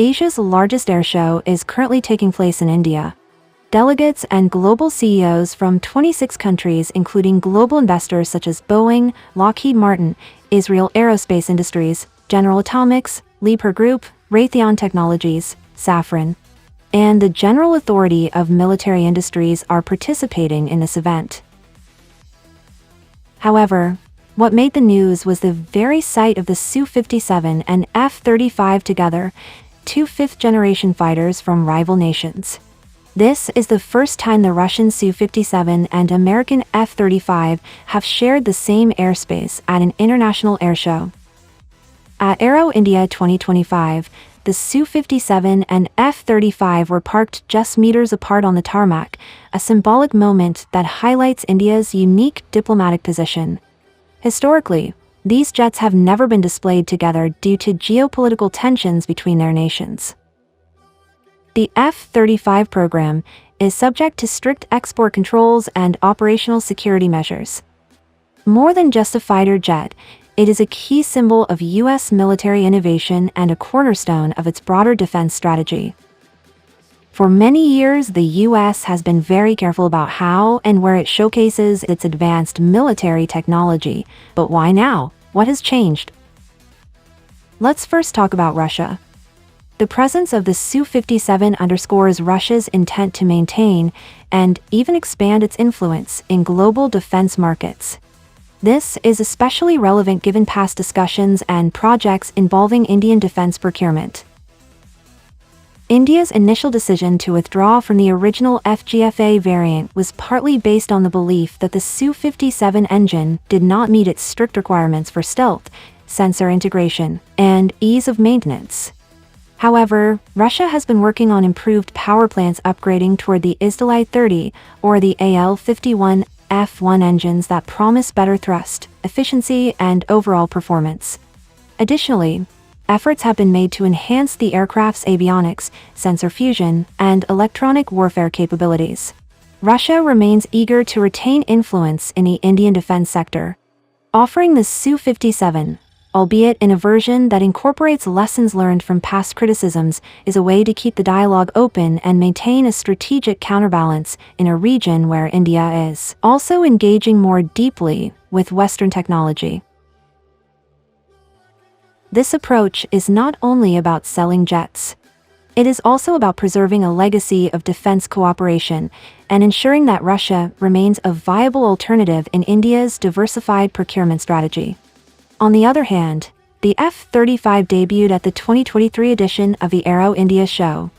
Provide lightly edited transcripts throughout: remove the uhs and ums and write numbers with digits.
Asia's largest airshow is currently taking place in India. Delegates and global CEOs from 26 countries, including global investors such as Boeing, Lockheed Martin, Israel Aerospace Industries, General Atomics, Leaper Group, Raytheon Technologies, Safran, and the General Authority of Military Industries are participating in this event. However, what made the news was the very sight of the Su-57 and F-35 together, two fifth-generation fighters from rival nations. This is the first time the Russian Su-57 and American F-35 have shared the same airspace at an international airshow. At Aero India 2025, the Su-57 and F-35 were parked just meters apart on the tarmac, a symbolic moment that highlights India's unique diplomatic position. Historically, these jets have never been displayed together due to geopolitical tensions between their nations. The F-35 program is subject to strict export controls and operational security measures. More than just a fighter jet, it is a key symbol of U.S. military innovation and a cornerstone of its broader defense strategy. For many years, the U.S. has been very careful about how and where it showcases its advanced military technology. But why now? What has changed? Let's first talk about Russia. The presence of the Su-57 underscores Russia's intent to maintain and even expand its influence in global defense markets. This is especially relevant given past discussions and projects involving Indian defense procurement. India's initial decision to withdraw from the original FGFA variant was partly based on the belief that the Su-57 engine did not meet its strict requirements for stealth, sensor integration, and ease of maintenance. However, Russia has been working on improved power plants upgrading toward the Indo-30 or the AL-51 F1 engines that promise better thrust, efficiency, and overall performance. Additionally, efforts have been made to enhance the aircraft's avionics, sensor fusion, and electronic warfare capabilities. Russia remains eager to retain influence in the Indian defense sector. Offering the Su-57, albeit in a version that incorporates lessons learned from past criticisms, is a way to keep the dialogue open and maintain a strategic counterbalance in a region where India is also engaging more deeply with Western technology. This approach is not only about selling jets. It is also about preserving a legacy of defense cooperation and ensuring that Russia remains a viable alternative in India's diversified procurement strategy. On the other hand, the F-35 debuted at the 2023 edition of the Aero India show,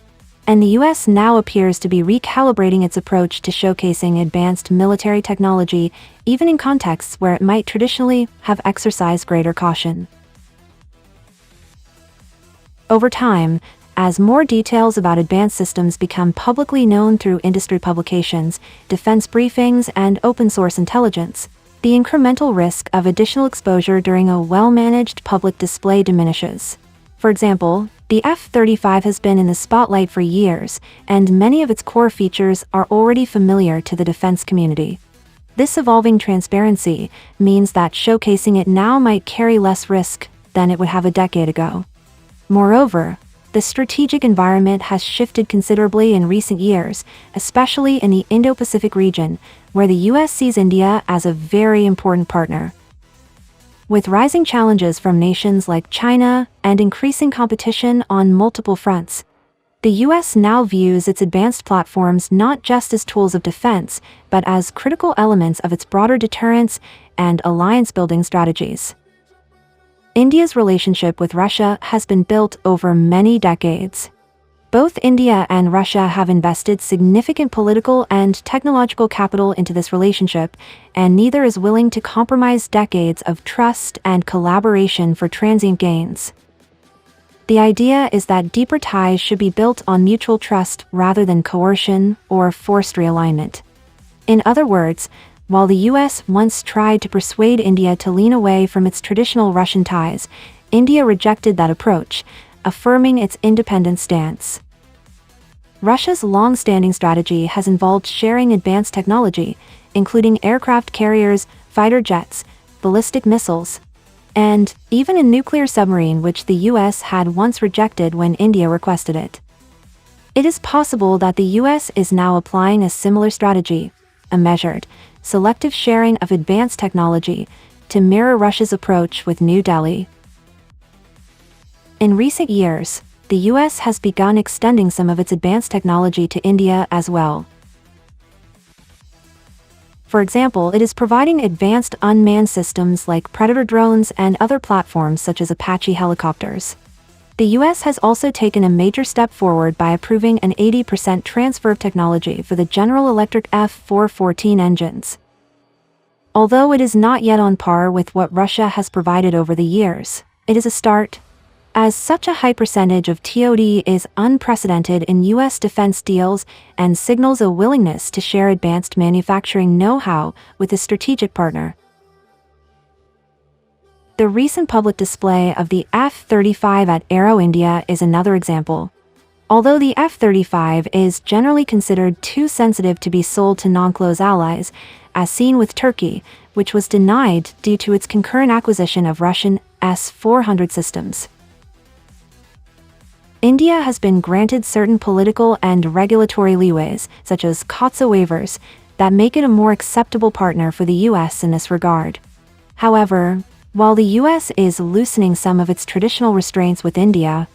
and the U.S. now appears to be recalibrating its approach to showcasing advanced military technology, even in contexts where it might traditionally have exercised greater caution. Over time, as more details about advanced systems become publicly known through industry publications, defense briefings, and open-source intelligence, the incremental risk of additional exposure during a well-managed public display diminishes. For example, the F-35 has been in the spotlight for years, and many of its core features are already familiar to the defense community. This evolving transparency means that showcasing it now might carry less risk than it would have a decade ago. Moreover, the strategic environment has shifted considerably in recent years, especially in the Indo-Pacific region, where the U.S. sees India as a very important partner. With rising challenges from nations like China and increasing competition on multiple fronts, the U.S. now views its advanced platforms not just as tools of defense, but as critical elements of its broader deterrence and alliance-building strategies. India's relationship with Russia has been built over many decades. Both India and Russia have invested significant political and technological capital into this relationship, and neither is willing to compromise decades of trust and collaboration for transient gains. The idea is that deeper ties should be built on mutual trust rather than coercion or forced realignment. In other words, while the U.S. once tried to persuade India to lean away from its traditional Russian ties, India rejected that approach, affirming its independent stance. Russia's long-standing strategy has involved sharing advanced technology, including aircraft carriers, fighter jets, ballistic missiles, and even a nuclear submarine which the US had once rejected when India requested it. It is possible that the US is now applying a similar strategy, a measured, selective sharing of advanced technology, to mirror Russia's approach with New Delhi. In recent years, the US has begun extending some of its advanced technology to India as well. For example, it is providing advanced unmanned systems like Predator drones and other platforms such as Apache helicopters. The US has also taken a major step forward by approving an 80% transfer of technology for the General Electric F-414 engines. Although it is not yet on par with what Russia has provided over the years, it is a start, as such a high percentage of TOD is unprecedented in US defense deals and signals a willingness to share advanced manufacturing know-how with a strategic partner. The recent public display of the F-35 at Aero India is another example. Although the F-35 is generally considered too sensitive to be sold to non-close allies, as seen with Turkey, which was denied due to its concurrent acquisition of Russian S-400 systems. India has been granted certain political and regulatory leeways, such as COTSA waivers, that make it a more acceptable partner for the US in this regard. However, while the US is loosening some of its traditional restraints with India,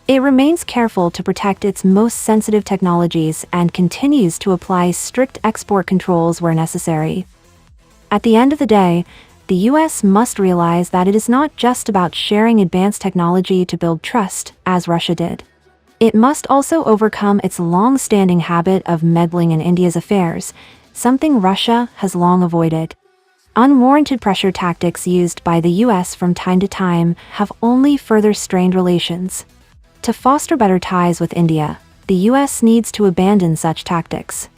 it remains careful to protect its most sensitive technologies and continues to apply strict export controls where necessary. At the end of the day, the US must realize that it is not just about sharing advanced technology to build trust, as Russia did. It must also overcome its long-standing habit of meddling in India's affairs, something Russia has long avoided. Unwarranted pressure tactics used by the US from time to time have only further strained relations. To foster better ties with India, the US needs to abandon such tactics.